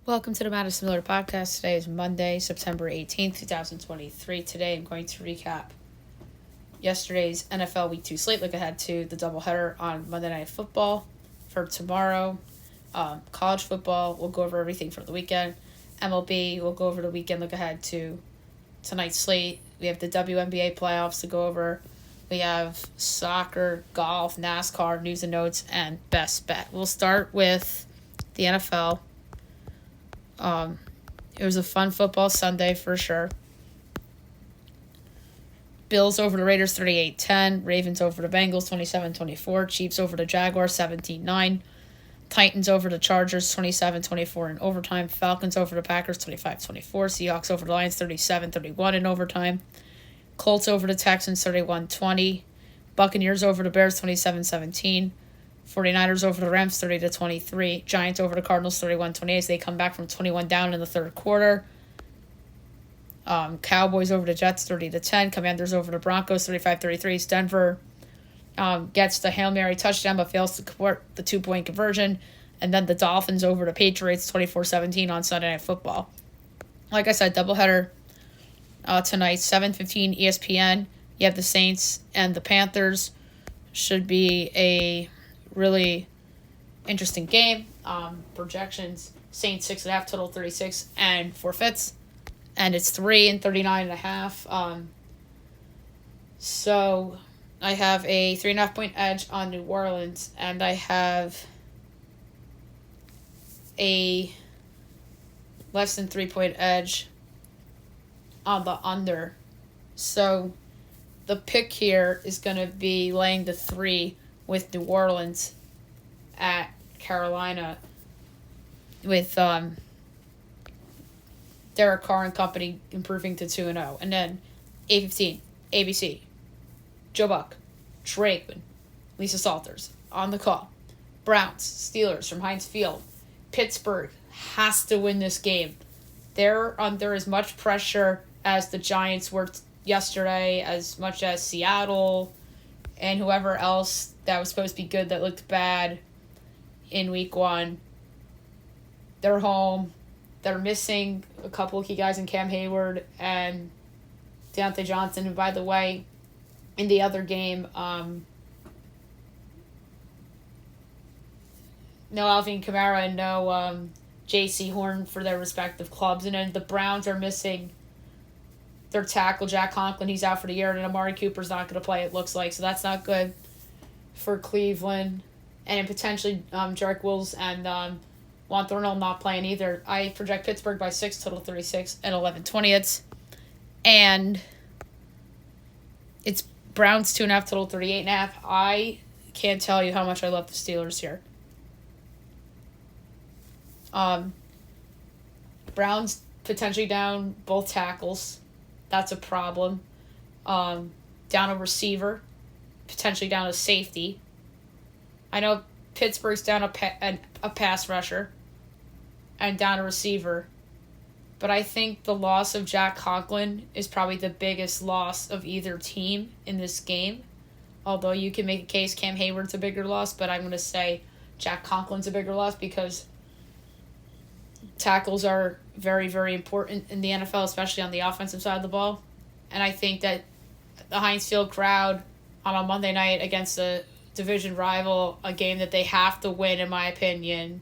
Welcome to the Madison Miller Podcast. Today is Monday, September 18th, 2023. Today I'm going to recap yesterday's NFL Week 2 slate. Look ahead to the doubleheader on Monday Night Football for tomorrow. College football, we'll go over everything for the weekend. MLB, we'll go over the weekend. Look ahead to tonight's slate. We have the WNBA playoffs to go over. We have soccer, golf, NASCAR, news and notes, and best bet. We'll start with the NFL. It was a fun football Sunday for sure. Bills over the Raiders 38-10. Ravens over the Bengals 27-24. Chiefs over the Jaguars 17-9. Titans over the Chargers 27-24 in overtime. Falcons over the Packers 25-24. Seahawks over the Lions 37-31 in overtime. Colts over the Texans 31-20. Buccaneers over the Bears 27-17. 49ers over the Rams 30-23. Giants over the Cardinals 31-28 as they come back from 21 down in the third quarter. Cowboys over the Jets 30-10. Commanders over the Broncos 35-33. Denver gets the Hail Mary touchdown but fails to convert the 2-point conversion. And then the Dolphins over the Patriots 24-17 on Sunday Night Football. Like I said, doubleheader tonight, 7:15 ESPN. You have the Saints and the Panthers. Should be a really interesting game. Projections, Saints 6.5, total 36 and forfeits. And it's 3 and 39.5. So I have a 3.5 point edge on New Orleans, and I have a less than 3 point edge on the under. So the pick here is going to be laying the 3 with New Orleans at Carolina with Derek Carr and company improving to 2-0. And then 8:15, ABC, Joe Buck, Drake, Lisa Salters on the call. Browns, Steelers from Heinz Field. Pittsburgh has to win this game. They're under as much pressure as the Giants were yesterday, as much as Seattle and whoever else that was supposed to be good that looked bad in week 1. They're home. They're missing a couple of key guys in Cam Hayward and Deontay Johnson. And by the way, in the other game, no Alvin Kamara and no J.C. Horn for their respective clubs. And then the Browns are missing their tackle, Jack Conklin. He's out for the year, and Amari Cooper's not going to play, it looks like. So that's not good for Cleveland. And potentially Jarek Wills and Juan Thornhill not playing either. I project Pittsburgh by 6, total 36 and 11/20. And it's Browns 2.5, total 38.5. I can't tell you how much I love the Steelers here. Browns potentially down both tackles. That's a problem. Down a receiver. Potentially down a safety. I know Pittsburgh's down a pass rusher. And down a receiver. But I think the loss of Jack Conklin is probably the biggest loss of either team in this game. Although you can make a case Cam Hayward's a bigger loss. But I'm going to say Jack Conklin's a bigger loss because tackles are very, very important in the NFL, especially on the offensive side of the ball. And I think that the Heinz Field crowd on a Monday night against a division rival, a game that they have to win, in my opinion.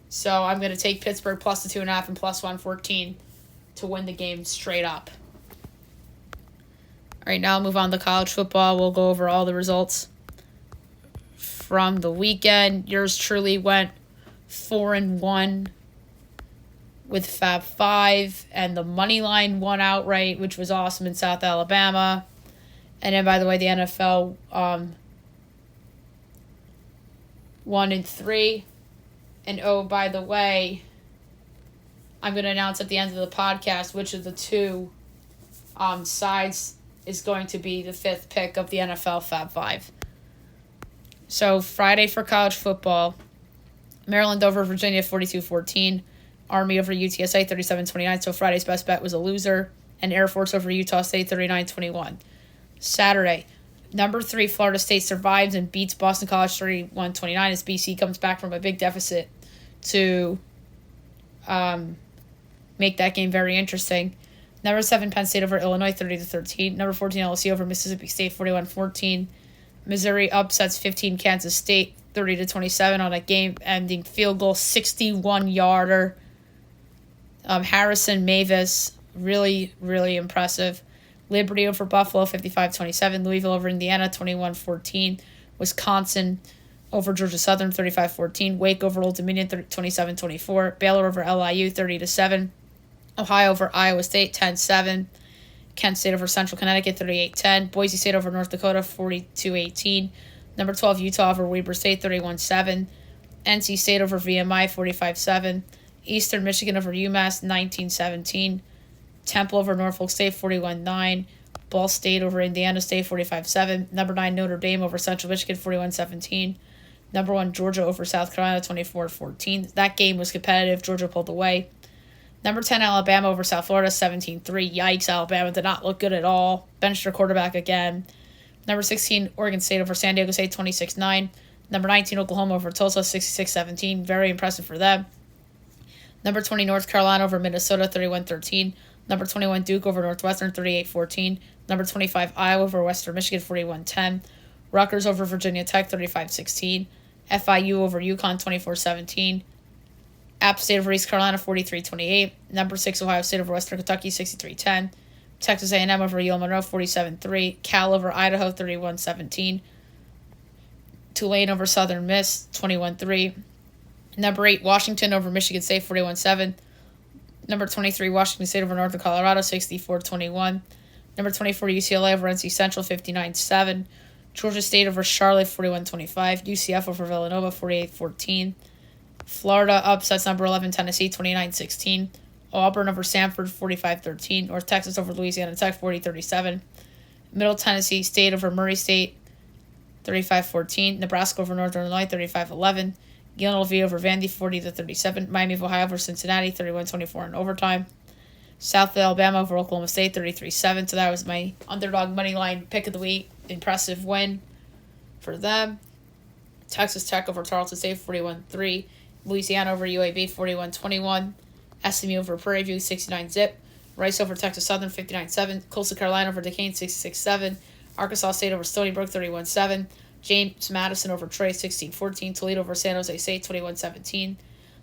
So I'm going to take Pittsburgh plus the 2.5 and plus 114 to win the game straight up. All right, now I'll move on to college football. We'll go over all the results from the weekend. Yours truly went 4-1 with Fab 5, and the money line won outright, which was awesome in South Alabama. And then, by the way, the NFL 1-3. And oh, by the way, I'm going to announce at the end of the podcast which of the two sides is going to be the 5th pick of the NFL Fab 5. So Friday for college football, Maryland over Virginia 42-14. Army over UTSA 37-29. So Friday's best bet was a loser. And Air Force over Utah State 39-21. Saturday, number 3 Florida State survives and beats Boston College 31-29 as BC comes back from a big deficit to make that game very interesting. Number 7, Penn State over Illinois, 30-13. Number 14, LSU over Mississippi State, 41-14. Missouri upsets 15 Kansas State, 30-27 on a game-ending field goal, 61-yarder. Harrison Mavis, really, really impressive. Liberty over Buffalo, 55-27. Louisville over Indiana, 21-14. Wisconsin over Georgia Southern, 35-14. Wake over Old Dominion, 27-24. Baylor over LIU, 30-7. Ohio over Iowa State, 10-7. Kent State over Central Connecticut, 38-10. Boise State over North Dakota, 42-18. Number 12, Utah over Weber State, 31-7. NC State over VMI, 45-7. Eastern Michigan over UMass, 19-17. Temple over Norfolk State, 41-9. Ball State over Indiana State, 45-7. Number 9, Notre Dame over Central Michigan, 41-17. Number 1, Georgia over South Carolina, 24-14. That game was competitive. Georgia pulled away. Number 10, Alabama over South Florida, 17-3. Yikes, Alabama did not look good at all. Benched their quarterback again. Number 16, Oregon State over San Diego State, 26-9. Number 19, Oklahoma over Tulsa, 66-17. Very impressive for them. Number 20, North Carolina over Minnesota, 31-13. Number 21, Duke over Northwestern, 38-14. Number 25, Iowa over Western Michigan, 41-10. Rutgers over Virginia Tech, 35-16. FIU over UConn, 24-17. App State over East Carolina, 43-28. Number 6, Ohio State over Western Kentucky, 63-10. Texas A&M over Yale Monroe, 47-3. Cal over Idaho, 31-17. Tulane over Southern Miss, 21-3. Number 8, Washington over Michigan State, 41-7. Number 23, Washington State over Northern Colorado, 64-21. Number 24, UCLA over NC Central, 59-7. Georgia State over Charlotte, 41-25. UCF over Villanova, 48-14. Florida upsets number 11, Tennessee, 29-16. Auburn over Samford, 45-13. North Texas over Louisiana Tech, 40-37. Middle Tennessee State over Murray State, 35-14. Nebraska over Northern Illinois, 35-11. UNLV over Vandy, 40-37. Miami of Ohio over Cincinnati, 31-24 in overtime. South Alabama over Oklahoma State, 33-7. So that was my underdog money line pick of the week. Impressive win for them. Texas Tech over Tarleton State, 41-3. Louisiana over UAB, 41-21. SMU over Prairie View, 69-zip. Rice over Texas Southern, 59-7. Coastal Carolina over Duquesne, 66-7. Arkansas State over Stony Brook, 31-7. James Madison over Troy, 16-14. Toledo over San Jose State, 21-17.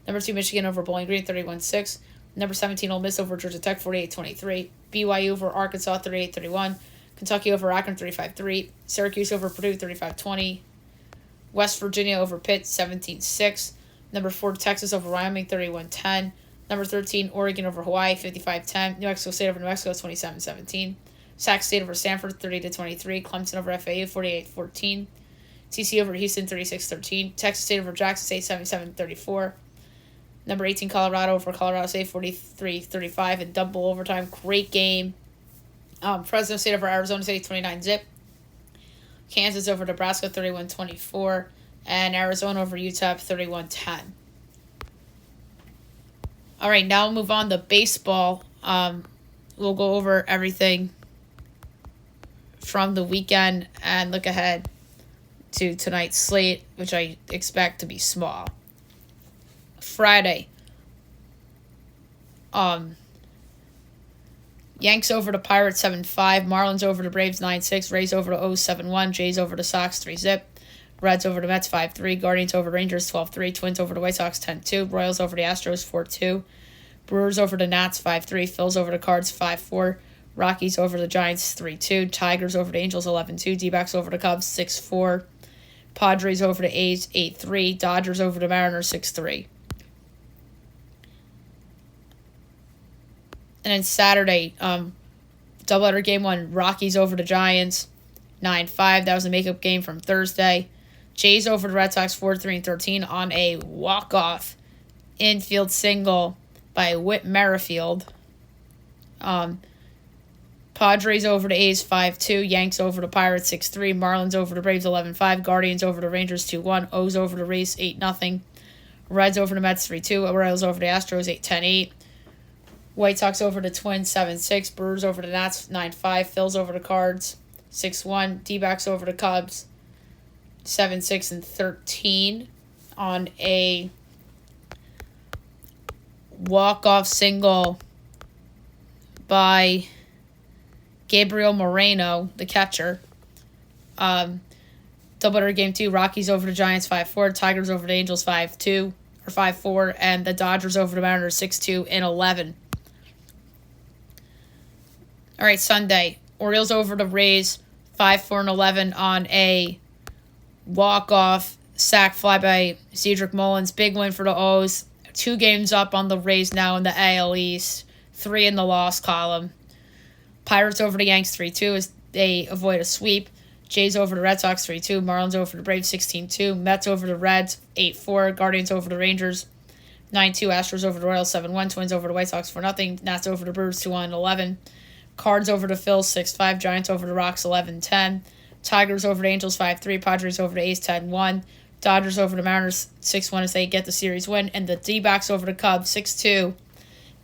Number 2, Michigan over Bowling Green, 31-6. Number 17, Ole Miss over Georgia Tech, 48-23. BYU over Arkansas, 38-31. Kentucky over Akron, 35-3. Syracuse over Purdue, 35-20. West Virginia over Pitt, 17-6. Number 4, Texas over Wyoming, 31-10. Number 13, Oregon over Hawaii, 55-10. New Mexico State over New Mexico, 27-17. Sac State over Stanford, 30-23. Clemson over FAU, 48-14. TCU over Houston, 36-13. Texas State over Jackson State, 77-34. Number 18, Colorado over Colorado State, 43-35 in double overtime. Great game. Fresno State over Arizona State, 29-zip. Kansas over Nebraska, 31-24. And Arizona over UTEP, 31-10. All right, now we'll move on to baseball. We'll go over everything from the weekend and look ahead to tonight's slate, which I expect to be small. Friday, Yanks over the Pirates 7-5, Marlins over the Braves 9-6, Rays over the O's 7-1, Jays over the Sox 3-zip, Reds over the Mets 5-3, Guardians over Rangers 12-3, Twins over the White Sox 10-2, Royals over the Astros 4-2, Brewers over the Nats 5-3, Phils over the Cards 5-4, Rockies over the Giants 3-2, Tigers over the Angels 11-2, D-backs over the Cubs 6-4, Padres over the A's 8-3, Dodgers over the Mariners 6-3. And then Saturday, doubleheader game 1, Rockies over the Giants 9-5. That was a makeup game from Thursday. Jays over the Red Sox 4-3-13 on a walk-off infield single by Whit Merrifield. Padres over the A's 5-2. Yanks over the Pirates 6-3. Marlins over the Braves 11-5. Guardians over the Rangers 2-1. O's over the Rays 8-0. Reds over the Mets 3-2. Royals over the Astros 8-10-8. White Sox over the Twins 7-6. Brewers over the Nats 9-5. Phils over the Cards 6-1. D-backs over the Cubs 7-6-13 on a walk-off single by Gabriel Moreno, the catcher. Doubleheader game 2, Rockies over the Giants 5-4, Tigers over the Angels 5-2 or 5-4, and the Dodgers over the Mariners 6-2 in 11. All right, Sunday, Orioles over the Rays 5-4 and 11 on a walk-off sac fly by Cedric Mullins. Big win for the O's. 2 games up on the Rays now in the AL East. 3 in the loss column. Pirates over the Yanks 3-2 as they avoid a sweep. Jays over the Red Sox 3-2. Marlins over the Braves 16-2. Mets over the Reds 8-4. Guardians over the Rangers 9-2. Astros over the Royals 7-1. Twins over the White Sox 4-0. Nats over the Brewers 2-11. Cards over the Phils 6-5. Giants over the Rocks 11-10. Tigers over the Angels 5-3. Padres over the A's 10-1. Dodgers over the Mariners 6-1 as they get the series win. And the D-backs over the Cubs 6-2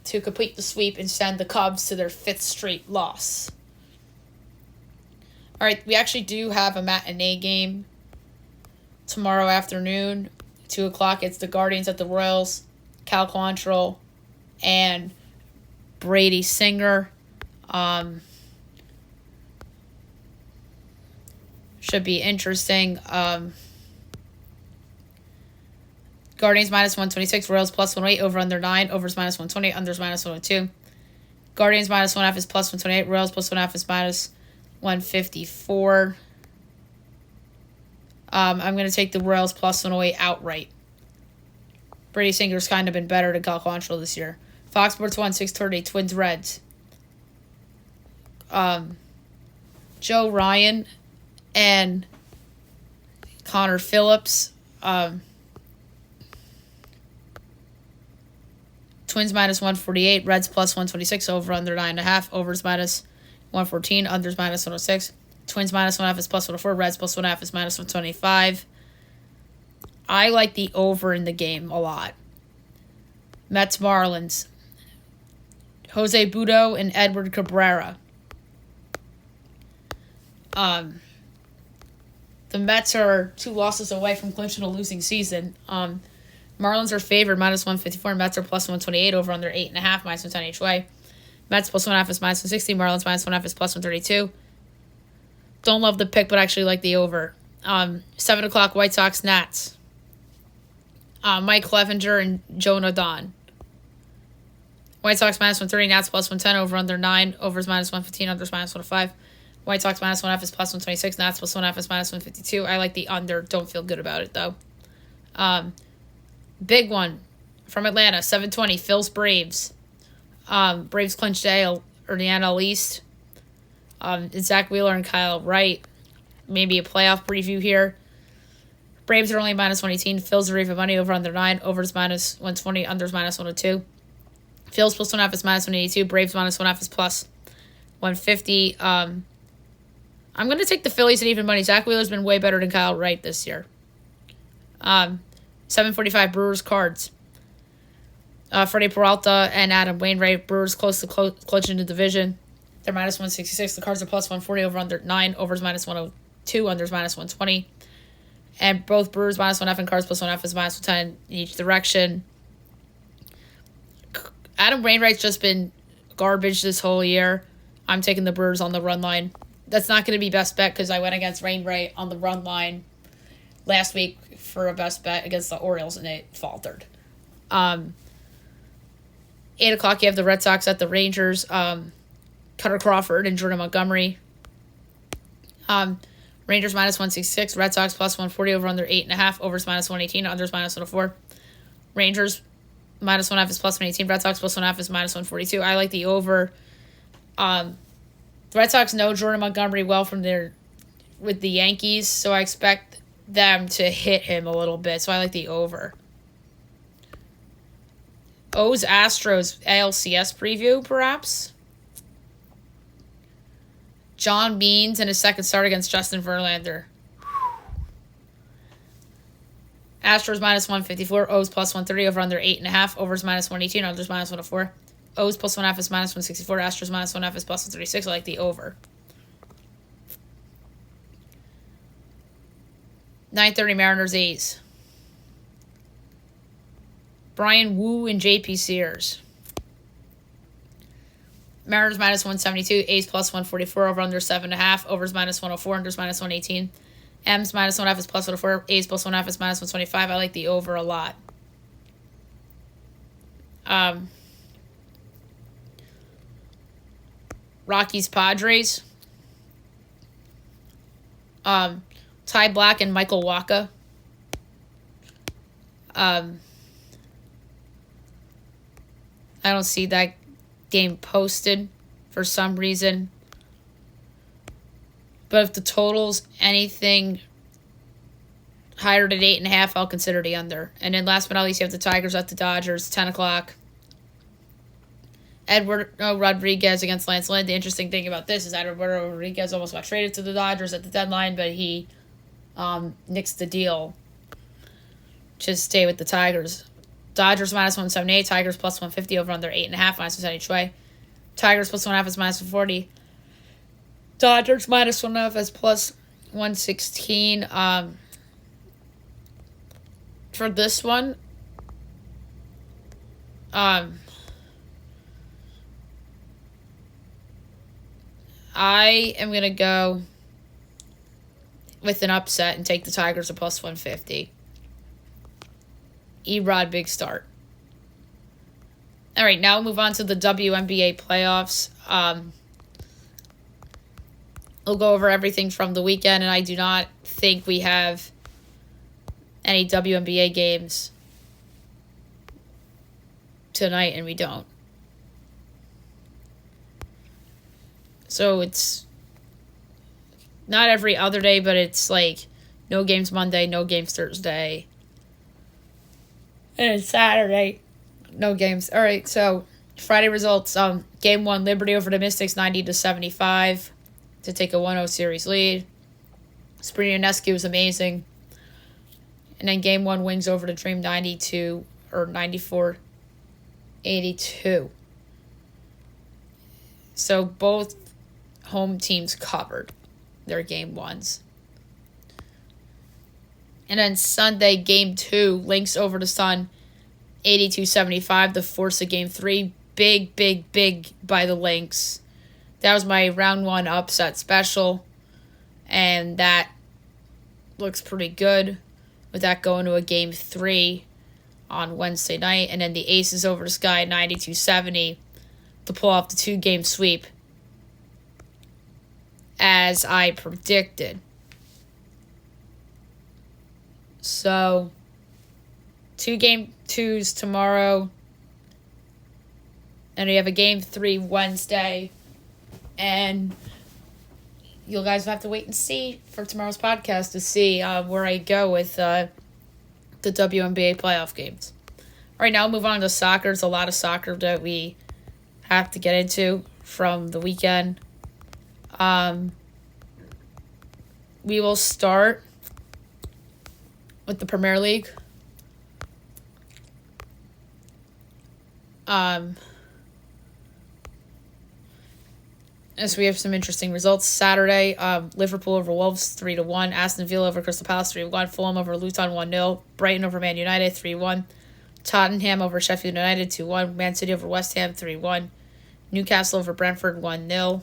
to complete the sweep and send the Cubs to their 5th straight loss. All right, we actually do have a matinee game tomorrow afternoon, 2 o'clock. It's the Guardians at the Royals, Cal Quantrill, and Brady Singer. Should be interesting. Guardians minus 126, Royals plus 108, over under 9, overs minus 120, unders minus 102. Guardians minus 1.5 is plus 128, Royals plus 1.5 is minus 154. I'm going to take the Royals plus 108 outright. Brady Singer's kind of been better than Cal Quantrill this year. Fox Sports 1, 6:30, Twins Reds. Joe Ryan and Connor Phillips. Twins minus 148, Reds plus 126, over under 9.5, overs minus 114, unders minus 106. Twins minus 1.5 is plus 104, Reds plus 1.5 is minus 125. I like the over in the game a lot. Mets Marlins. Jose Budo and Edward Cabrera. The Mets are 2 losses away from clinching a losing season. Marlins are favored minus 154. Mets are plus 128, over under 8.5, minus 110 each way. Mets plus 1.5 is minus 160. Marlins minus 1.5 is plus 132. Don't love the pick, but actually like the over. 7 o'clock, White Sox Nats. Mike Clevenger and Jonah Don. White Sox minus 130, Nats plus 110, over under 9, overs minus 115, unders minus 105. White Sox minus 1.5 is plus 126, Nats plus 1.5 is minus 152. I like the under. Don't feel good about it, though. Big one from Atlanta, 7:20, Phil's Braves. Braves clinched the NL East. It's Zach Wheeler and Kyle Wright. Maybe a playoff preview here. Braves are only minus 118. Phil's are even money, over under 9. Overs minus 120. Unders minus 102. Phil's plus 1.5 is minus 182. Braves minus 1.5 is plus 150. I'm going to take the Phillies at even money. Zach Wheeler's been way better than Kyle Wright this year. 7:45, Brewers Cards. Freddie Peralta and Adam Wainwright. Brewers close to clinching the division. They're minus 166. The Cards are plus 140, over under 9. Overs minus 102. Unders minus 120. And both Brewers minus 1.5 and Cards plus 1.5 is minus 110 in each direction. Adam Wainwright's just been garbage this whole year. I'm taking the Brewers on the run line. That's not going to be best bet because I went against Wainwright on the run line last week for a best bet against the Orioles, and it faltered. 8 o'clock, you have the Red Sox at the Rangers. Cutter Crawford and Jordan Montgomery. Rangers minus 166. Red Sox plus 140, over under 8.5. Overs minus 118. Unders minus 104. Rangers minus 1.5 is plus 118. Red Sox plus 1.5 is minus 142. I like the over. The Red Sox know Jordan Montgomery well from with the Yankees, so I expect them to hit him a little bit, so I like the over. O's Astros ALCS preview, perhaps. John Means in his second start against Justin Verlander. Astros minus 154, O's plus 130, over under 8.5, overs minus 118, unders minus 104. O's plus 1.5 is minus 164, Astros minus 1.5 is plus 136. I like the over. 9:30 Mariners A's. Brian Wu and JP Sears. Mariners minus 172, A's plus 144, over under 7.5, overs minus 104, unders minus 118. M's minus 1.5 is plus 104, A's plus 1.5 is minus 125. I like the over a lot. Rockies Padres. Ty Black and Michael Wacha. I don't see that game posted for some reason. But if the total's anything higher than 8.5, I'll consider the under. And then last but not least, you have the Tigers at the Dodgers, 10 o'clock. Eduardo Rodriguez against Lance Lynn. The interesting thing about this is Eduardo Rodriguez almost got traded to the Dodgers at the deadline, but he nixed the deal to stay with the Tigers. Dodgers minus 178, Tigers plus 150, over under 8.5, minus 170 each way. Tigers plus 1.5 is minus 140. Dodgers minus 1.5 is plus 116. For this one, I am going to go with an upset and take the Tigers at plus 150. Erod, big start. All right, now we'll move on to the WNBA playoffs. We'll go over everything from the weekend, and I do not think we have any WNBA games tonight, and we don't. So it's not every other day, but it's like no games Monday, no games Thursday. And it's Saturday, no games. All right, so Friday results. Game 1, Liberty over the Mystics, 90-75 to take a 1-0 series lead. Sabrina Ionescu was amazing. And then Game 1, Wings over the Dream, 94-82. So both home teams covered their Game 1s. And then Sunday, Game 2, Lynx over the Sun, 82-75 to force a Game 3. Big by the Lynx. That was my round 1 upset special. And that looks pretty good with that going to a Game 3 on Wednesday night. And then the Aces over the Sky, 92-70 to pull off the 2-game sweep, as I predicted. So, 2 Game 2s tomorrow. And we have a Game 3 Wednesday. And you guys will have to wait and see for tomorrow's podcast to see where I go with the WNBA playoff games. All right, now we'll move on to soccer. There's a lot of soccer that we have to get into from the weekend. We will start with the Premier League. As we have some interesting results. Saturday, Liverpool over Wolves 3-1. Aston Villa over Crystal Palace 3-1. Fulham over Luton 1-0. Brighton over Man United 3-1. Tottenham over Sheffield United 2-1. Man City over West Ham 3-1. Newcastle over Brentford 1-0.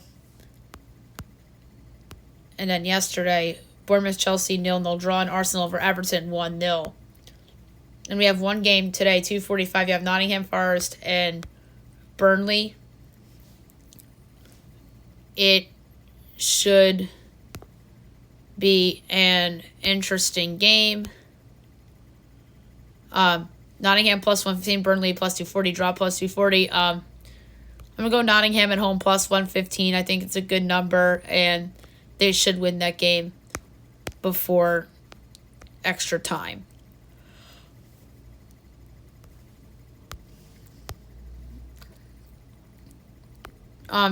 And then yesterday, Bournemouth Chelsea 0-0 draw, and Arsenal over Everton 1-0. And we have one game today, 2:45. You have Nottingham Forest and Burnley. It should be an interesting game. Nottingham plus 115, Burnley plus 240, draw plus 240. I'm going to go Nottingham at home plus 115. I think it's a good number, and they should win that game before extra time.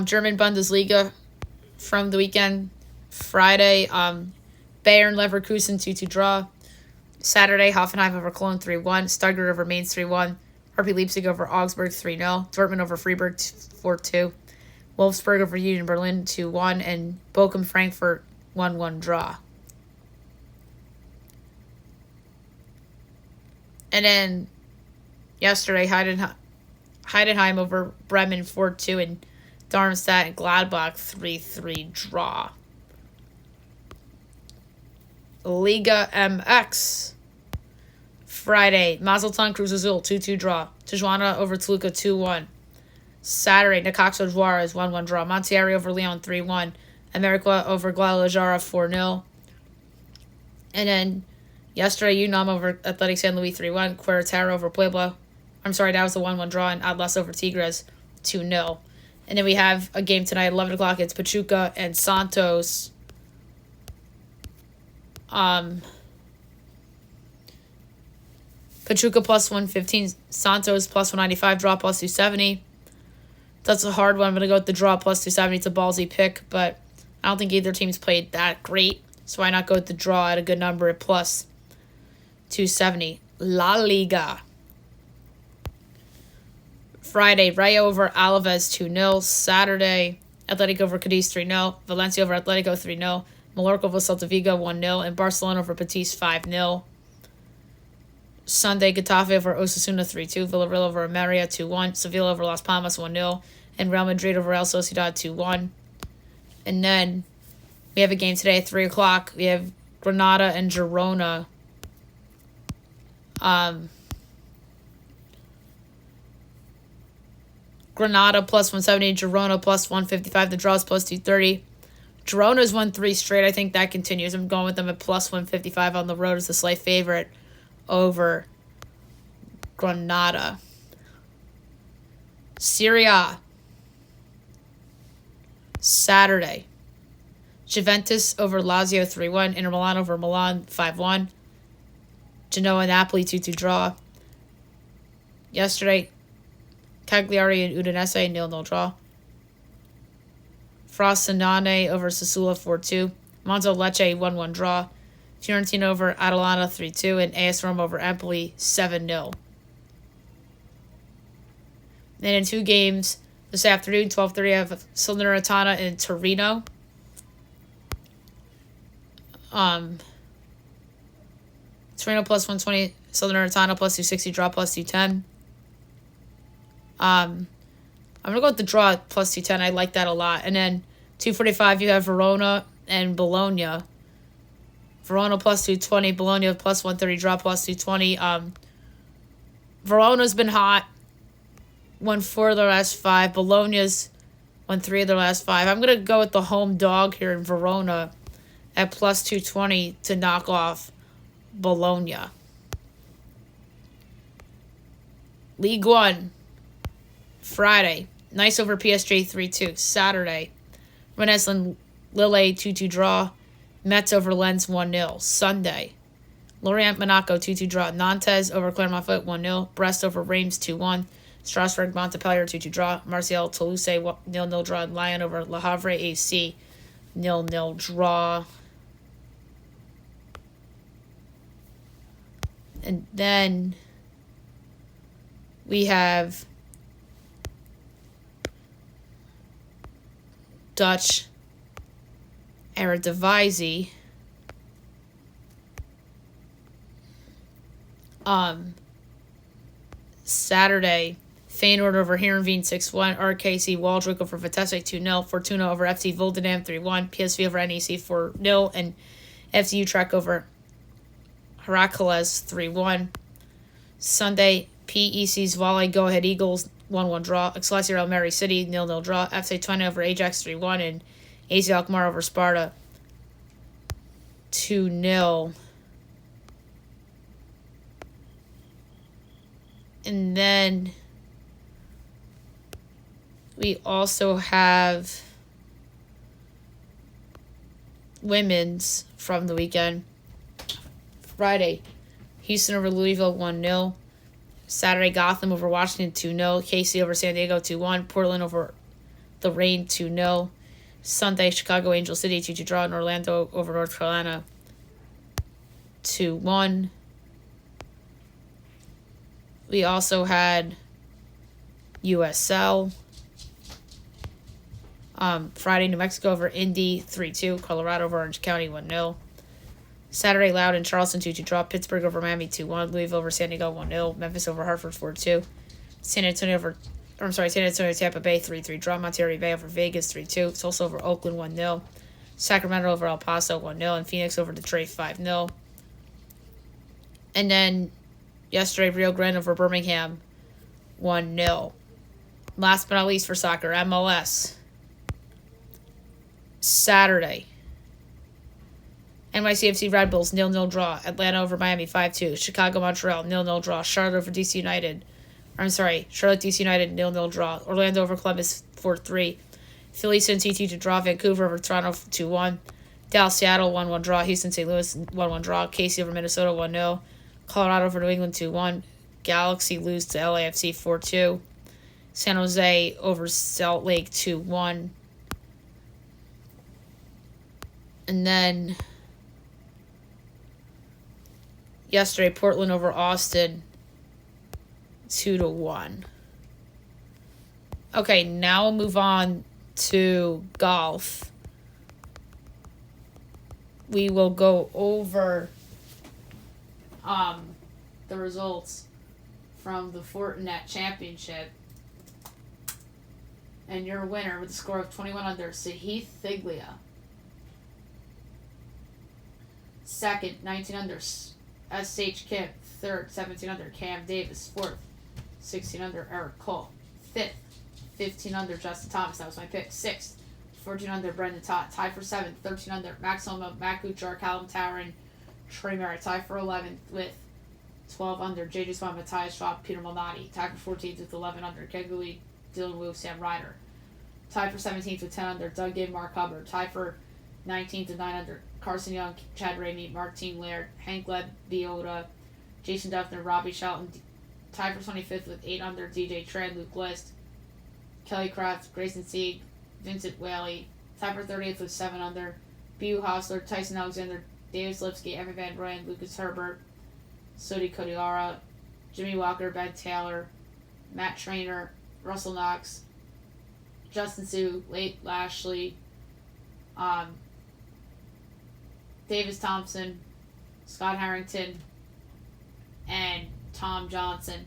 German Bundesliga from the weekend. Friday, Bayern Leverkusen 2-2 draw. Saturday, Hoffenheim over Cologne 3-1. Stuttgart over Mainz 3-1. RB Leipzig over Augsburg 3-0. Dortmund over Freiburg 4-2. Wolfsburg over Union Berlin 2-1. And Bochum Frankfurt 1-1 draw. And then Yesterday, Heidenheim over Bremen 4-2, and Darmstadt and Gladbach 3-3 draw. Liga MX. Friday, Mazatlan Cruz Azul 2-2 draw. Tijuana over Toluca 2-1. Saturday, Necaxa Juarez 1-1 draw. Monterrey over Leon 3-1. America over Guadalajara 4-0. And then yesterday, UNAM over Athletic San Luis 3-1. Querétaro over Puebla. I'm sorry, that was a 1-1 draw. And Atlas over Tigres 2-0. And then we have a game tonight at 11 o'clock. It's Pachuca and Santos. Pachuca plus 115. Santos plus 195. Draw plus 270. That's a hard one. I'm going to go with the draw plus 270. It's a ballsy pick, but I don't think either team's played that great. So why not go with the draw at a good number at plus 270. La Liga. Friday, Rayo over Alaves 2-0. Saturday, Athletic over Cadiz 3-0. Valencia over Atletico 3-0. Mallorca over Celta Vigo 1-0. And Barcelona over Betis 5-0. Sunday, Getafe over Osasuna 3-2. Villarreal over Almeria 2-1. Sevilla over Las Palmas 1-0. And Real Madrid over Real Sociedad 2-1. And then we have a game today at 3 o'clock. We have Granada and Girona. Granada plus 170, Girona plus 155. The draw is plus 230. Girona's won 3 straight. I think that continues. I'm going with them at plus 155 on the road as a slight favorite over Granada. Serie A. Saturday. Juventus over Lazio 3-1. Inter Milan over Milan 5-1. Genoa Napoli 2-2 draw. Yesterday, Cagliari and Udinese 0-0 draw. Frosinone over Sassuolo 4-2. Monza Lecce 1-1 draw. Fiorentina over Atalanta 3-2. And AS Roma over Empoli 7-0. Then in 2 games this afternoon, 12:30, I have Salernitana and Torino. Torino plus 120, Salernitana plus 260, draw plus 210. I'm going to go with the draw at plus 210. I like that a lot. And then 245, you have Verona and Bologna. Verona plus 220, Bologna plus 130, draw plus 220. Verona's been hot. Won 4 of their last 5. Bologna's won 3 of their last 5. I'm going to go with the home dog here in Verona at plus 220 to knock off Bologna. League One. Friday, Nice over PSG 3-2. Saturday, Rennes and Lille 2-2 draw. Metz over Lens 1-0. Sunday, Lorient Monaco 2-2 draw. Nantes over Clermont-Foot 1-0. Brest over Reims 2-1. Strasbourg Montpellier 2-2 draw. Marseille Toulouse 0-0 draw. Lyon over Le Havre AC 0-0 draw. And then we have Dutch Eredivisie. Saturday, Feyenoord over Heerenveen 6-1. RKC Waldwick over Vitesse 2-0. Fortuna over FC Volendam 3-1. PSV over NEC 4-0. And FC Utrecht over Heracles 3-1. Sunday, PEC Zwolle Go Ahead Eagles 1-1 draw. Excelsior Almere City 0-0 draw. FC Twente over Ajax 3-1. And AZ Alkmaar over Sparta 2-0. And then we also have women's from the weekend. Friday, Houston over Louisville 1-0. Saturday, Gotham over Washington 2-0. KC over San Diego 2-1. Portland over the Reign 2-0. Sunday, Chicago Angel City 2-2 draw. And Orlando over North Carolina 2-1. We also had USL. Friday, New Mexico over Indy 3-2. Colorado over Orange County 1-0. Saturday, Loud and Charleston 2-2 draw. Pittsburgh over Miami 2-1. Louisville over San Diego 1-0. Memphis over Hartford 4-2. San Antonio Tampa Bay 3-3 draw. Monterey Bay over Vegas 3-2. Tulsa over Oakland 1-0. Sacramento over El Paso 1-0. And Phoenix over Detroit 5-0. And then yesterday, Rio Grande over Birmingham 1-0. Last but not least for soccer, MLS. Saturday, NYCFC Red Bulls 0-0 draw. Atlanta over Miami 5-2. Chicago Montreal 0-0 draw. Charlotte over DC United. Charlotte DC United 0-0 draw. Orlando over Columbus 4-3. Philly Cincy to draw. Vancouver over Toronto 2-1. Dallas Seattle 1-1 draw. Houston St. Louis 1-1 draw. Casey over Minnesota 1-0. Colorado over New England 2-1. Galaxy lose to LAFC 4-2. San Jose over Salt Lake 2-1. And then yesterday, Portland over Austin 2-1. Okay, now we'll move on to golf. We will go over the results from the Fortinet Championship. And your winner with a score of 21 under, Sahith Thiglia. Second, 19 under, S.H. Kim. Third, 17 under, Cam Davis. Fourth, 16 under, Eric Cole. Fifth, 15 under, Justin Thomas. That was my pick. Sixth, 14 under, Brendan Todd. Tied for 7th, 13 under, Max Homa, Matt Kuchar, Callum Taryn, Trey Merritt. Tied for 11th with 12 under, J.J. Swan, Matthias Schwab, Peter Malnati. Tied for 14th with 11 under, Keguli, Dylan Wu, Sam Ryder. Tied for 17th with 10 under, Doug Gibb, Mark Hubbard. Tied for 19th with 9 under, Carson Young, Chad Ramey, Martine Laird, Hank Leb, Biota, Jason Duffner, Robbie Shelton. Tied for 25th with 8 under, DJ Tran, Luke List, Kelly Kraft, Grayson Sieg, Vincent Whaley. Tied for 30th with 7 under, B.U. Hostler, Tyson Alexander, Davis Lipsky, Evan Van Brand, Lucas Herbert, Sodi Kodiara, Jimmy Walker, Ben Taylor, Matt Trainer, Russell Knox, Justin Sue, Late Lashley, Davis Thompson, Scott Harrington, and Tom Johnson.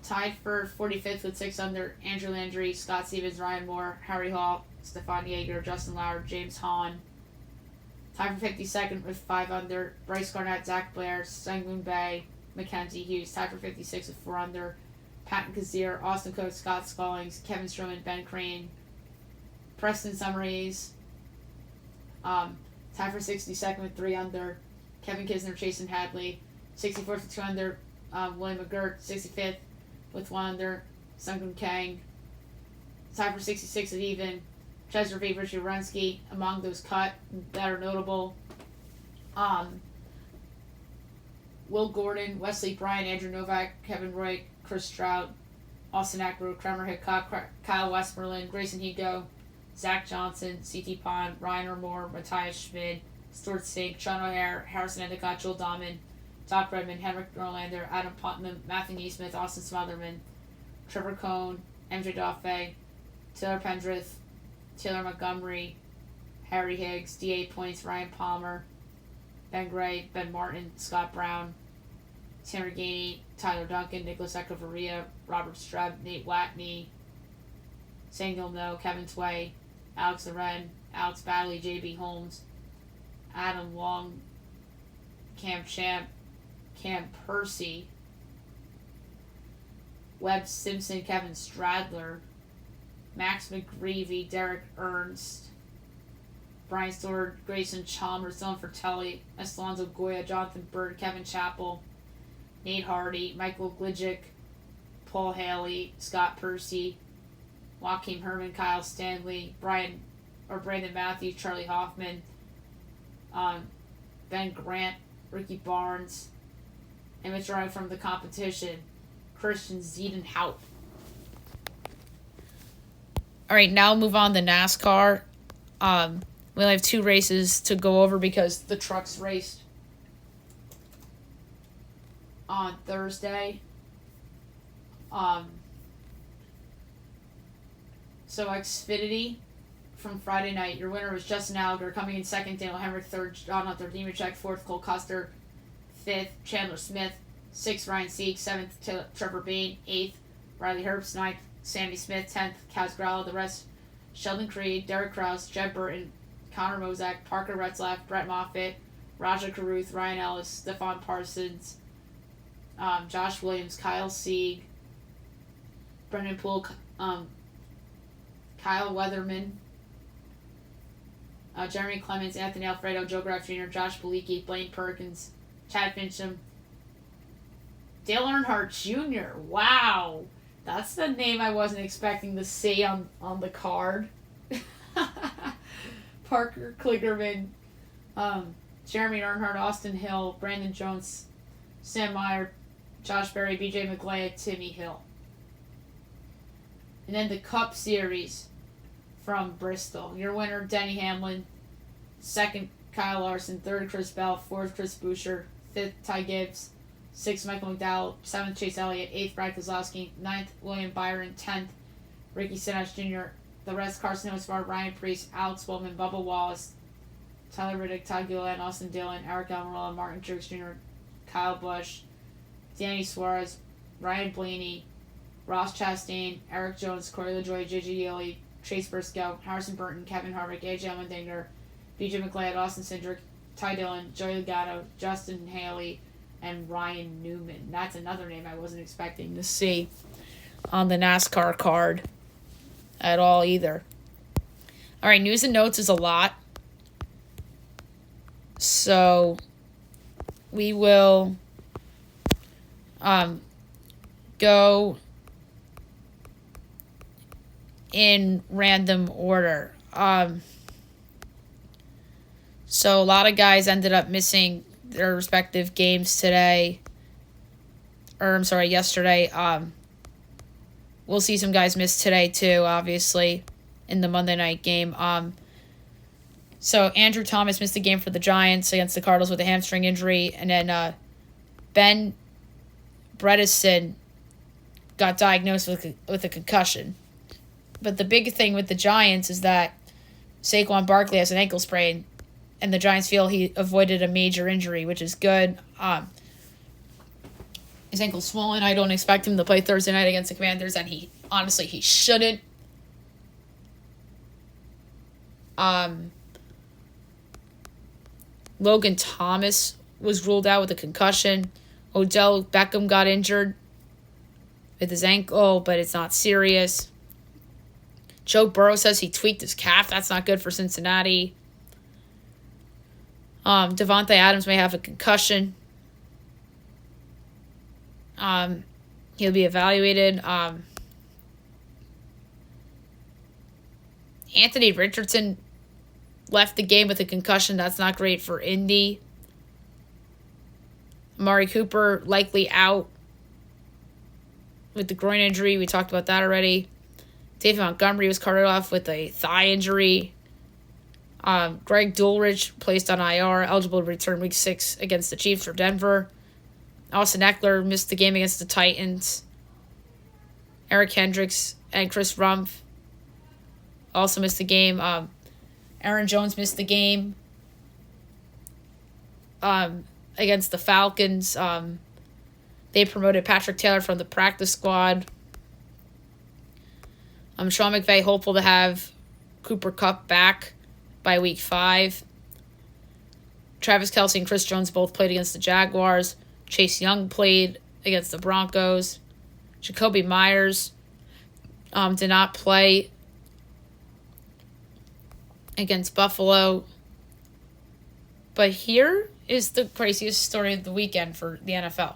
Tied for 45th with 6 under, Andrew Landry, Scott Stevens, Ryan Moore, Harry Hall, Stefan Yeager, Justin Lauer, James Hahn. Tied for 52nd with 5 under, Bryce Garnett, Zach Blair, Sangoon Bay, Mackenzie Hughes. Tied for 56th with 4 under, Patton Kazir, Austin Cook, Scott Scollings, Kevin Stroman, Ben Crane, Preston Summaries. Tied for 62nd with 3 under, Kevin Kisner, Chasen Hadley. 64th with 2 under, William McGirt. 65th with 1 under, Sunghoon Kang. Tied for 66th at even, Chester V. Richard Runsky. Among those cut that are notable, Will Gordon, Wesley Bryan, Andrew Novak, Kevin Roy, Chris Stroud, Austin Ackroyd, Kramer Hickok, Kyle Westmoreland, Grayson Higo, Zach Johnson, C.T. Pond, Ryan Moore, Matthias Schmid, Stuart Sink, Sean O'Hare, Harrison Endicott, Joel Dahman, Doc Redmond, Henrik Norlander, Adam Putnam, Matthew Neesmith, Austin Smotherman, Trevor Cohn, MJ Daffey, Taylor Pendrith, Taylor Montgomery, Harry Higgs, D.A. Points, Ryan Palmer, Ben Gray, Ben Martin, Scott Brown, Tanner Gainey, Tyler Duncan, Nicholas Echevarria, Robert Streb, Nate Watney, Sangil No, Kevin Tway, Alex Loren, Alex Badley, J.B. Holmes, Adam Long, Cam Champ, Cam Percy, Webb Simpson, Kevin Stradler, Max McGreevy, Derek Ernst, Brian Stewart, Grayson Chalmers, Dylan Fratelli, Estalonzo Goya, Jonathan Bird, Kevin Chappell, Nate Hardy, Michael Glidgick, Paul Haley, Scott Percy, Joaquin Herman, Kyle Stanley, Brandon Matthews, Charlie Hoffman, Ben Grant, Ricky Barnes, and withdrawing from the competition, Christian Ziedenhout. All right, now move on to NASCAR. We only have 2 races to go over because the trucks raced on Thursday. So Xfinity from Friday night. Your winner was Justin Allgaier. Coming in second, Daniel Hemrick. Third, John Hunter Nemechek. Fourth, Cole Custer. Fifth, Chandler Smith. Sixth, Ryan Sieg. Seventh, Trevor Bayne. Eighth, Riley Herbst. Ninth, Sammy Smith. 10th, Kaz Gralla. The rest, Sheldon Creed, Derek Krause, Jeb Burton, Connor Mozak, Parker Retzlaff, Brett Moffitt, Raja Caruth, Ryan Ellis, Stephon Parsons, Josh Williams, Kyle Sieg, Brendan Poole, Kyle Weatherman, Jeremy Clemens, Anthony Alfredo, Joe Graf Jr., Josh Beliki, Blaine Perkins, Chad Fincham, Dale Earnhardt Jr. Wow. That's the name I wasn't expecting to see on the card. Parker Kligerman, Jeremy Earnhardt, Austin Hill, Brandon Jones, Sam Meyer, Josh Berry, BJ McGlade, Timmy Hill. And then the Cup Series from Bristol. Your winner, Denny Hamlin. Second, Kyle Larson. Third, Chris Bell. Fourth, Chris Buescher. Fifth, Ty Gibbs. 6th, Michael McDowell. 7th, Chase Elliott. 8th, Brad Keselowski. 9th, William Byron. 10th, Ricky Stenhouse Jr. The rest, Carson Osbar, Ryan Preece, Alex Bowman, Bubba Wallace, Tyler Riddick, Todd Gilliland, Austin Dillon, Eric Almirola, Martin Truex Jr., Kyle Busch, Danny Suarez, Ryan Blaney, Ross Chastain, Eric Jones, Corey LaJoie, J.J. Yeley, Chase Briscoe, Harrison Burton, Kevin Harvick, A.J. Allmendinger, B.J. McLeod, Austin Cindric, Ty Dillon, Joey Logano, Justin Haley, and Ryan Newman. That's another name I wasn't expecting to see on the NASCAR card at all either. All right, news and notes is a lot. So we will go in random order. So a lot of guys ended up missing their respective games today. Yesterday. We'll see some guys miss today too, obviously, in the Monday night game. So Andrew Thomas missed the game for the Giants against the Cardinals with a hamstring injury, and then Ben Bredesen got diagnosed with a concussion. But the big thing with the Giants is that Saquon Barkley has an ankle sprain, and the Giants feel he avoided a major injury, which is good. His ankle's swollen. I don't expect him to play Thursday night against the Commanders, and he shouldn't. Logan Thomas was ruled out with a concussion. Odell Beckham got injured with his ankle, but it's not serious. Joe Burrow says he tweaked his calf. That's not good for Cincinnati. Devontae Adams may have a concussion. He'll be evaluated. Anthony Richardson left the game with a concussion. That's not great for Indy. Amari Cooper likely out with the groin injury. We talked about that already. David Montgomery was carted off with a thigh injury. Greg Dulrich placed on IR, eligible to return Week 6 against the Chiefs for Denver. Austin Eckler missed the game against the Titans. Eric Hendricks and Chris Rumpf also missed the game. Aaron Jones missed the game against the Falcons. They promoted Patrick Taylor from the practice squad. Sean McVay hopeful to have Cooper Kupp back by Week 5. Travis Kelce and Chris Jones both played against the Jaguars. Chase Young played against the Broncos. Jacoby Myers did not play against Buffalo. But here is the craziest story of the weekend for the NFL.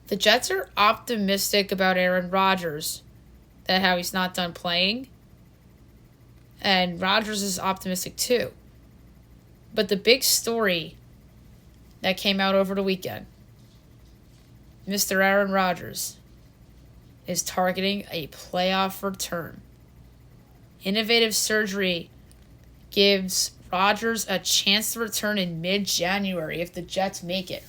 The Jets are optimistic about Aaron Rodgers, that how he's not done playing. And Rodgers is optimistic too. But the big story that came out over the weekend, Mr. Aaron Rodgers is targeting a playoff return. Innovative surgery gives Rodgers a chance to return in mid-January if the Jets make it.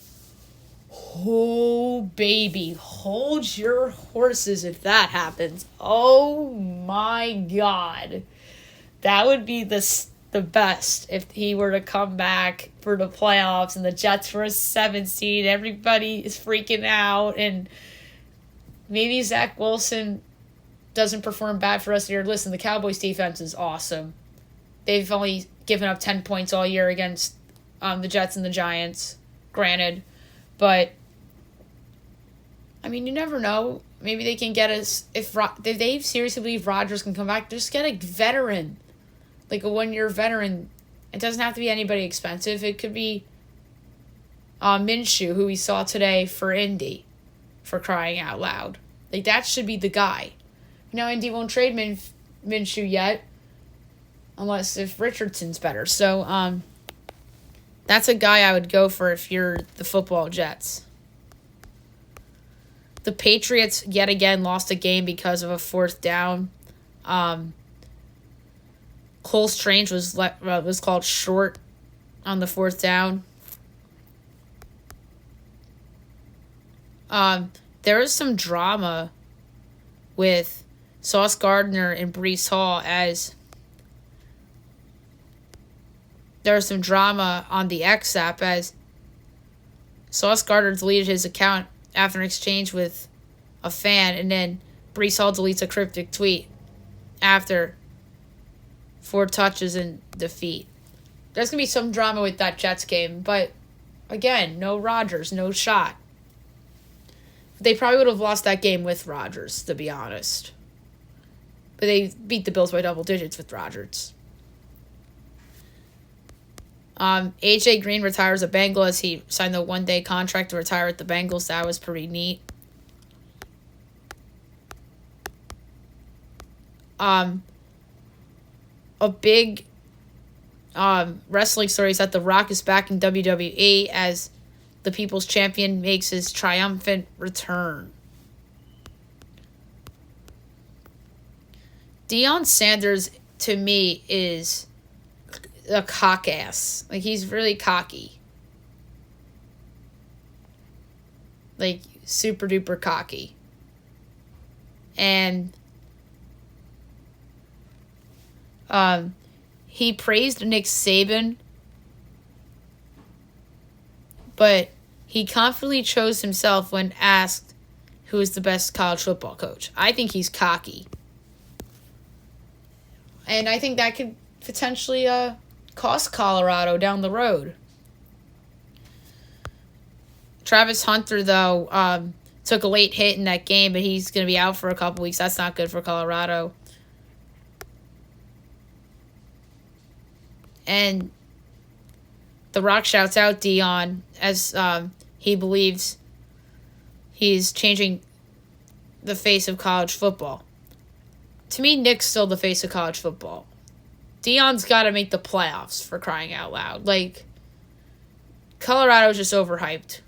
Oh, baby, hold your horses if that happens. Oh, my God. That would be the best if he were to come back for the playoffs and the Jets were a 7 seed. Everybody is freaking out, and maybe Zach Wilson doesn't perform bad for us of the year. Listen, the Cowboys' defense is awesome. They've only given up 10 points all year against the Jets and the Giants, granted. But, I mean, you never know. Maybe they can get us. If they seriously believe Rodgers can come back, just get a veteran. Like a 1-year veteran. It doesn't have to be anybody expensive. It could be Minshew, who we saw today for Indy, for crying out loud. Like, that should be the guy. Indy won't trade Minshew yet, unless if Richardson's better. So, that's a guy I would go for if you're the football Jets. The Patriots, yet again, lost a game because of a 4th down. Cole Strange was called short on the 4th down. There was some drama with Sauce Gardner and Breece Hall as there was some drama on the X app as Sauce Gardner deleted his account after an exchange with a fan, and then Breece Hall deletes a cryptic tweet after 4 touches and defeat. There's going to be some drama with that Jets game, but again, no Rodgers, no shot. They probably would have lost that game with Rodgers, to be honest. But they beat the Bills by double digits with Rodgers. AJ Green retires a Bengal as he signed the 1-day contract to retire with the Bengals. That was pretty neat. A big wrestling story is that The Rock is back in WWE as the People's Champion makes his triumphant return. Deion Sanders, to me, is a cock ass. Like, he's really cocky. Like, super duper cocky. And he praised Nick Saban, but he confidently chose himself when asked who is the best college football coach. I think he's cocky. And I think that could potentially cost Colorado down the road. Travis Hunter, though, took a late hit in that game, but he's going to be out for a couple weeks. That's not good for Colorado. And The Rock shouts out Deion as he believes he's changing the face of college football. To me, Nick's still the face of college football. Deion's got to make the playoffs, for crying out loud. Like, Colorado's just overhyped.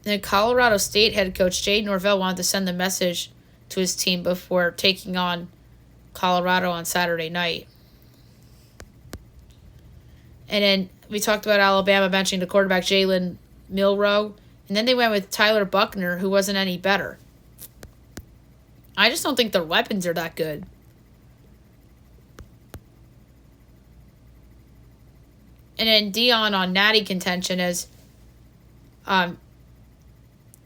And Colorado State head coach Jay Norvell wanted to send a message to his team before taking on Colorado on Saturday night. And then we talked about Alabama benching the quarterback Jalen Milroe. And then they went with Tyler Buckner, who wasn't any better. I just don't think their weapons are that good. And then Deion on Natty contention as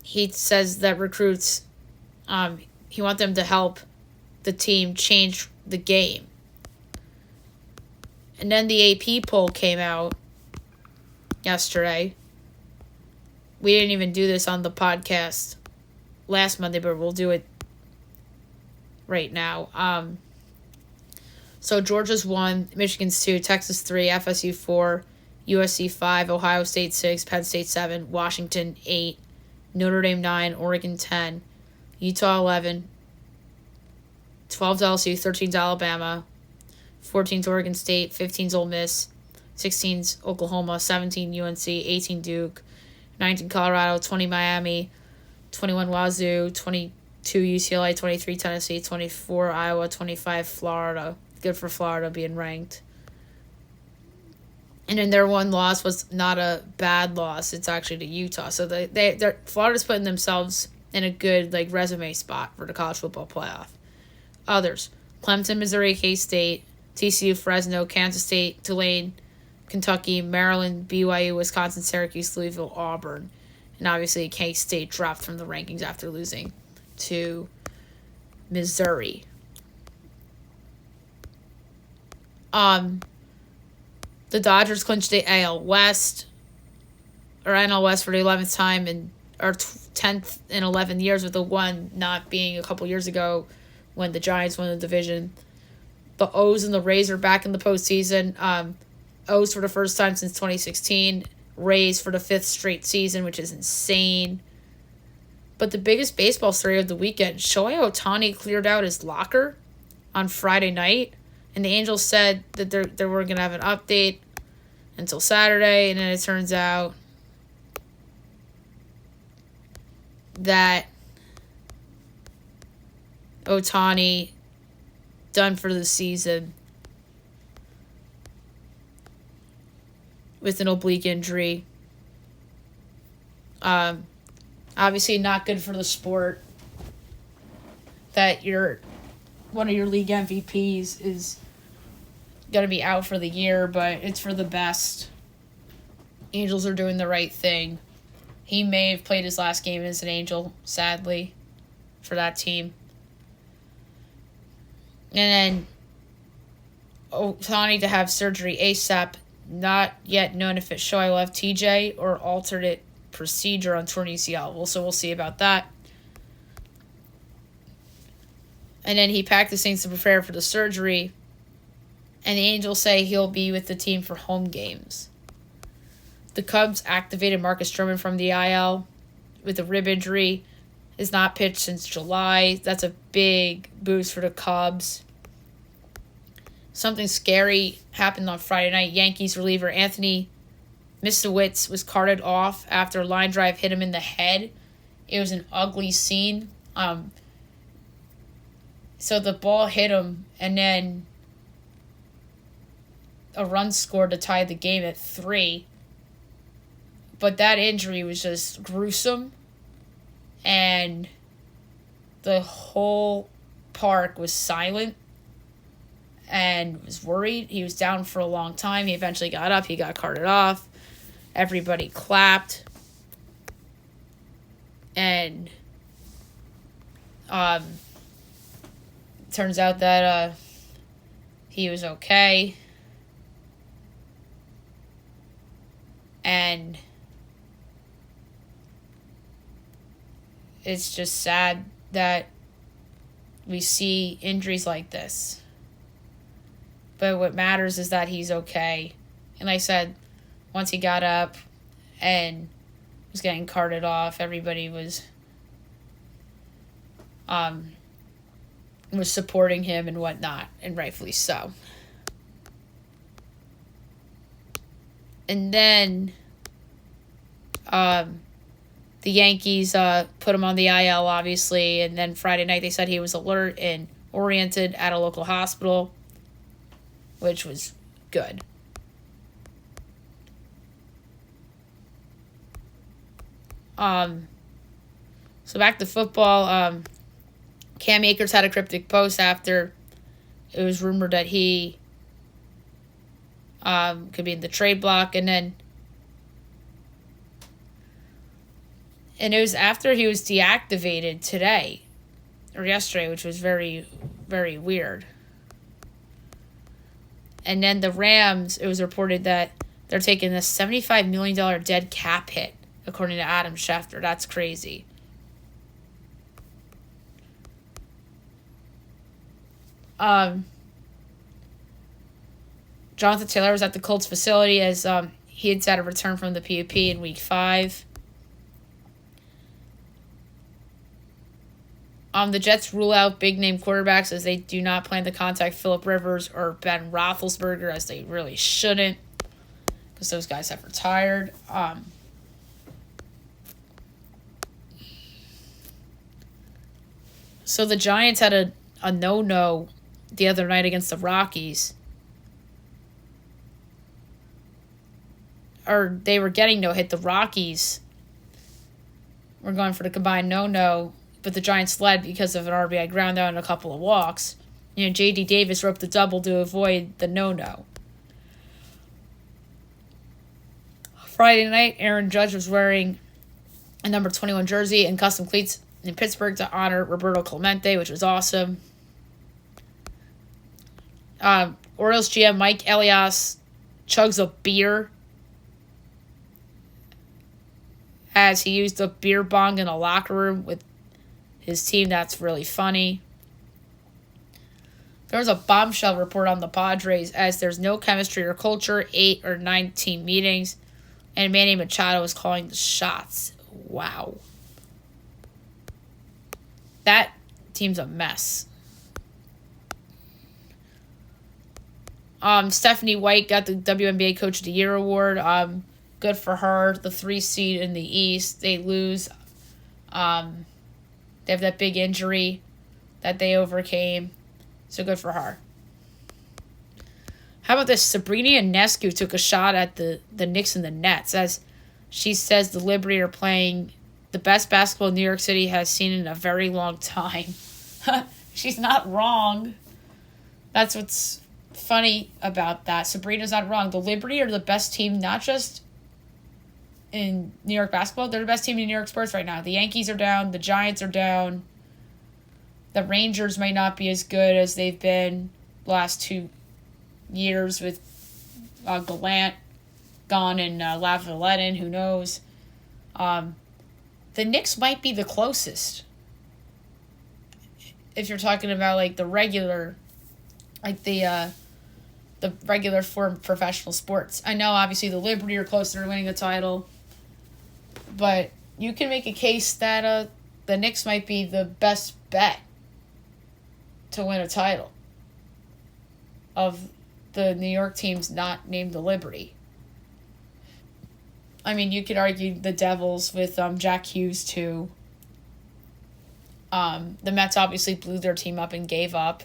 he says that recruits, he wants them to help the team change the game. And then the AP poll came out yesterday. We didn't even do this on the podcast last Monday, but we'll do it right now. So Georgia's 1, Michigan's 2, Texas 3, FSU 4, USC 5, Ohio State 6, Penn State 7, Washington 8, Notre Dame 9, Oregon 10, Utah 11, 12 LSU, 13 Alabama, 14 Oregon State, 15 Ole Miss, 16 Oklahoma, 17 UNC, 18 Duke, 19 Colorado, 20 Miami, 21 Wazoo, 22 UCLA, 23 Tennessee, 24 Iowa, 25 Florida. Good for Florida being ranked. And then their one loss was not a bad loss. It's actually to Utah. So they're Florida's putting themselves in a good resume spot for the college football playoff. Others: Clemson, Missouri, K-State, TCU, Fresno, Kansas State, Tulane, Kentucky, Maryland, BYU, Wisconsin, Syracuse, Louisville, Auburn. And obviously K-State dropped from the rankings after losing to Missouri. The Dodgers clinched the AL West, or NL West, for the 11th time or 10th in 11 years, with the one not being a couple years ago when the Giants won the division. The O's and the Rays are back in the postseason. O's for the first time since 2016. Rays for the 5th straight season, which is insane. But the biggest baseball story of the weekend, Shohei Ohtani cleared out his locker on Friday night. And the Angels said that they weren't going to have an update until Saturday. And then it turns out that Ohtani done for the season with an oblique injury. Obviously not good for the sport that one of your league MVPs is going to be out for the year, but it's for the best. Angels are doing the right thing. He may have played his last game as an Angel, sadly, for that team. And then Ohtani to have surgery ASAP. Not yet known if it's Shohei will have TJ or alternate procedure on torn ACL. So we'll see about that. And then he packed the Saints to prepare for the surgery. And the Angels say he'll be with the team for home games. The Cubs activated Marcus Stroman from the IL with a rib injury. Has not pitched since July. That's a big boost for the Cubs. Something scary happened on Friday night. Yankees reliever Anthony Misiewicz was carted off after a line drive hit him in the head. It was an ugly scene. So the ball hit him, and then a run scored to tie the game at 3. But that injury was just gruesome, and the whole park was silent and was worried. He was down for a long time. He eventually got up. He got carted off. Everybody clapped. And turns out that he was okay. And it's just sad that we see injuries like this. But what matters is that he's okay. And like I said, once he got up and was getting carted off, everybody was supporting him and whatnot, and rightfully so. And then the Yankees put him on the IL, obviously, and then Friday night they said he was alert and oriented at a local hospital, which was good. So back to football. Cam Akers had a cryptic post after it was rumored that he could be in the trade block, and it was after he was deactivated today or yesterday, which was very, very weird. And then the Rams, it was reported that they're taking a $75 million dead cap hit, according to Adam Schefter. That's crazy. Jonathan Taylor was at the Colts facility as he had set a return from the PUP in Week 5. The Jets rule out big-name quarterbacks as they do not plan to contact Phillip Rivers or Ben Roethlisberger, as they really shouldn't, because those guys have retired. So the Giants had a no-no the other night against the Rockies. they were getting no hit. The Rockies were going for the combined no, but the Giants led because of an RBI ground out and a couple of walks. J.D. Davis roped the double to avoid the no. Friday night, Aaron Judge was wearing a number 21 jersey and custom cleats in Pittsburgh to honor Roberto Clemente, which was awesome. Orioles GM Mike Elias chugs a beer as he used a beer bong in a locker room with his team. That's really funny. There was a bombshell report on the Padres as there's no chemistry or culture, 8 or 9 team meetings, and Manny Machado is calling the shots. Wow. That team's a mess. Stephanie White got the WNBA Coach of the Year award. Good for her. The 3 seed in the East. They lose. They have that big injury that they overcame. So good for her. How about this? Sabrina Ionescu took a shot at the Knicks and the Nets as she says the Liberty are playing the best basketball New York City has seen in a very long time. She's not wrong. That's what's funny about that. Sabrina's not wrong. The Liberty are the best team, not just in New York basketball. They're the best team in New York sports right now. The Yankees are down. The Giants are down. The Rangers may not be as good as they've been the last 2 years with Gallant gone and Lavallette. Who knows? The Knicks might be the closest. If you're talking about like the regular, like the regular form of professional sports. I know obviously the Liberty are closer to winning a title, but you can make a case that the Knicks might be the best bet to win a title of the New York teams not named the Liberty. I mean, you could argue the Devils with Jack Hughes too. The Mets obviously blew their team up and gave up.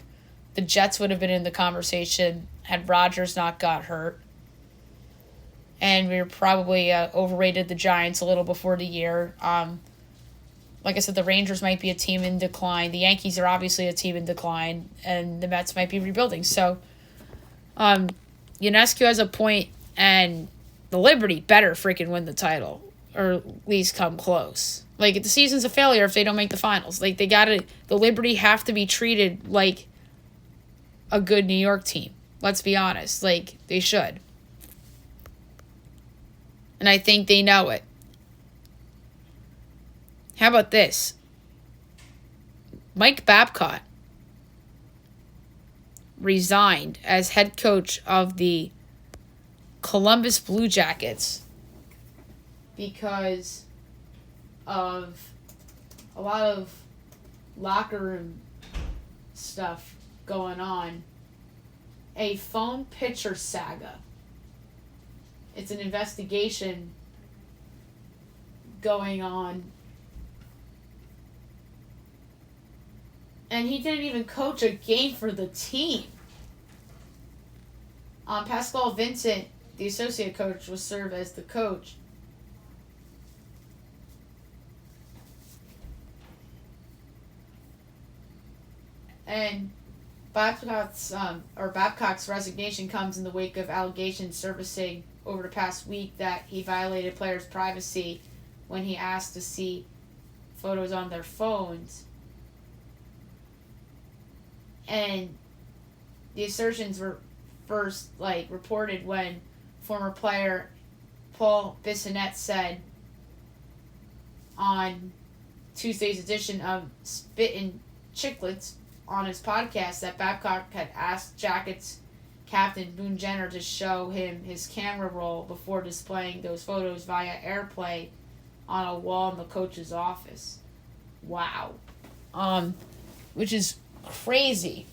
The Jets would have been in the conversation had Rodgers not got hurt. And we were probably overrated the Giants a little before the year. Like I said, the Rangers might be a team in decline. The Yankees are obviously a team in decline. And the Mets might be rebuilding. So, Ionescu has a point, and the Liberty better freaking win the title. Or at least come close. Like, the season's a failure if they don't make the finals. Like, the Liberty have to be treated like a good New York team. Let's be honest. Like, they should. And I think they know it. How about this? Mike Babcock resigned as head coach of the Columbus Blue Jackets because of a lot of locker room stuff going on. A phone pitcher saga. It's an investigation going on. And he didn't even coach a game for the team. Pascal Vincent, the associate coach, will serve as the coach. And Babcock's resignation comes in the wake of allegations surfacing over the past week that he violated players' privacy when he asked to see photos on their phones. And the assertions were first reported when former player Paul Bissonnette said on Tuesday's edition of Spittin' Chicklets on his podcast that Babcock had asked Jackets captain Boone Jenner to show him his camera roll before displaying those photos via AirPlay on a wall in the coach's office. Wow. Which is crazy.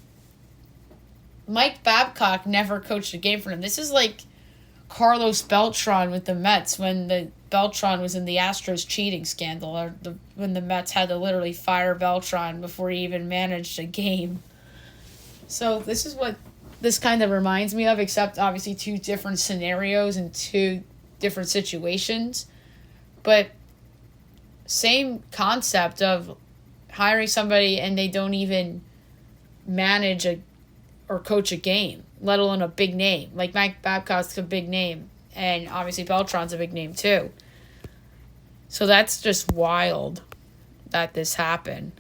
Mike Babcock never coached a game for him. This is like Carlos Beltran with the Mets when the Beltran was in the Astros cheating scandal, or when the Mets had to literally fire Beltran before he even managed a game. So this is what this kind of reminds me of, except obviously 2 different scenarios and 2 different situations. But same concept of hiring somebody and they don't even manage or coach a game, let alone a big name. Like Mike Babcock's a big name, and obviously Beltran's a big name too. So that's just wild that this happened.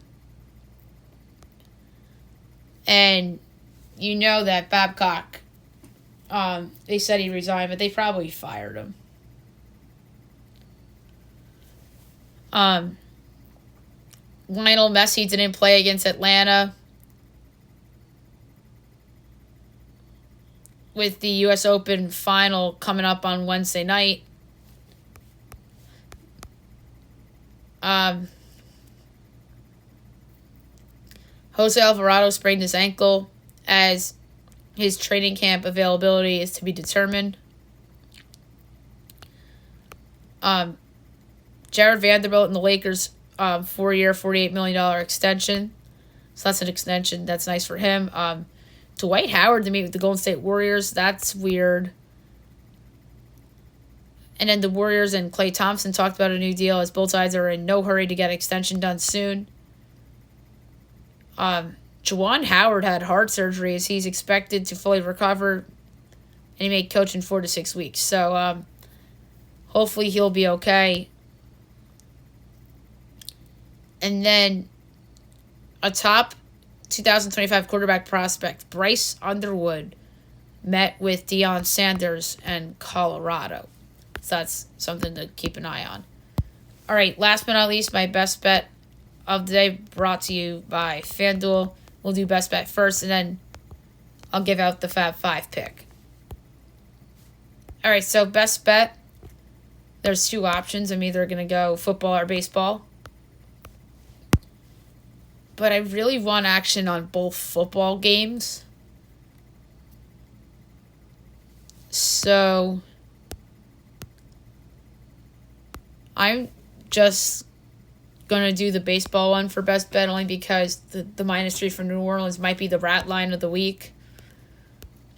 And you know that Babcock, they said he resigned, but they probably fired him. Lionel Messi didn't play against Atlanta with the U.S. Open final coming up on Wednesday night. Jose Alvarado sprained his ankle as his training camp availability is to be determined. Jared Vanderbilt and the Lakers 4-year, $48 million extension. So that's an extension. That's nice for him. Dwight Howard to meet with the Golden State Warriors. That's weird. And then the Warriors and Klay Thompson talked about a new deal as both sides are in no hurry to get an extension done soon. Juwan Howard had heart surgery as he's expected to fully recover, and he may coach in 4 to 6 weeks. So hopefully he'll be okay. And then a top 2025 quarterback prospect, Bryce Underwood, met with Deion Sanders and Colorado. So that's something to keep an eye on. All right, last but not least, my best bet of the day brought to you by FanDuel. We'll do best bet first, and then I'll give out the Fab 5 pick. All right, so best bet. There's 2 options. I'm either going to go football or baseball. But I really want action on both football games. So I'm just going to do the baseball one for best bet only because the -3 for New Orleans might be the rat line of the week.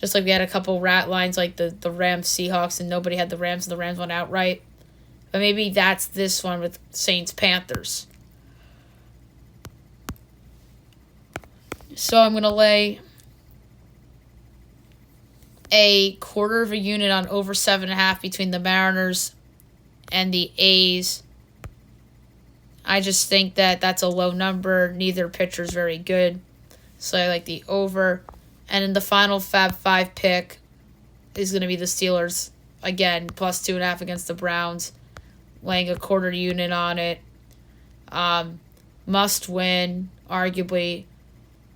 Just like we had a couple rat lines like the Rams Seahawks and nobody had the Rams and the Rams went outright. But maybe that's this one with Saints Panthers. So I'm going to lay a 1/4 of a unit on over 7.5 between the Mariners and the A's. I just think that that's a low number. Neither pitcher's very good. So I like the over. And in the final Fab 5 pick is going to be the Steelers. Again, plus 2.5 against the Browns. Laying a 1/4 unit on it. Must win, arguably.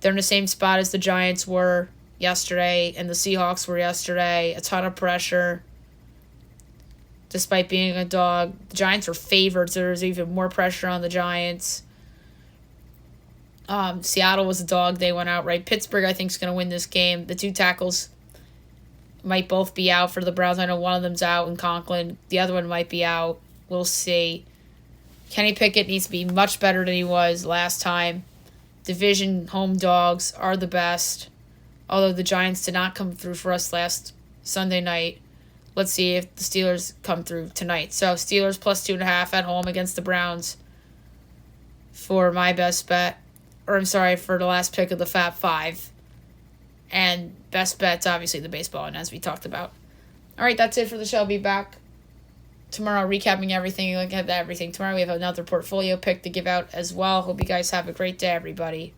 They're in the same spot as the Giants were yesterday and the Seahawks were yesterday. A ton of pressure. Despite being a dog. The Giants are favored, so there's even more pressure on the Giants. Seattle was a dog. They went outright. Pittsburgh, I think, is going to win this game. The 2 tackles might both be out for the Browns. I know one of them's out in Conklin. The other one might be out. We'll see. Kenny Pickett needs to be much better than he was last time. Division home dogs are the best. Although the Giants did not come through for us last Sunday night. Let's see if the Steelers come through tonight. So Steelers plus 2.5 at home against the Browns for my best bet. Or I'm sorry, for the last pick of the Fab 5. And best bet's obviously the baseball one, as we talked about. All right, that's it for the show. I'll be back tomorrow recapping everything. Look at everything. Tomorrow we have another portfolio pick to give out as well. Hope you guys have a great day, everybody.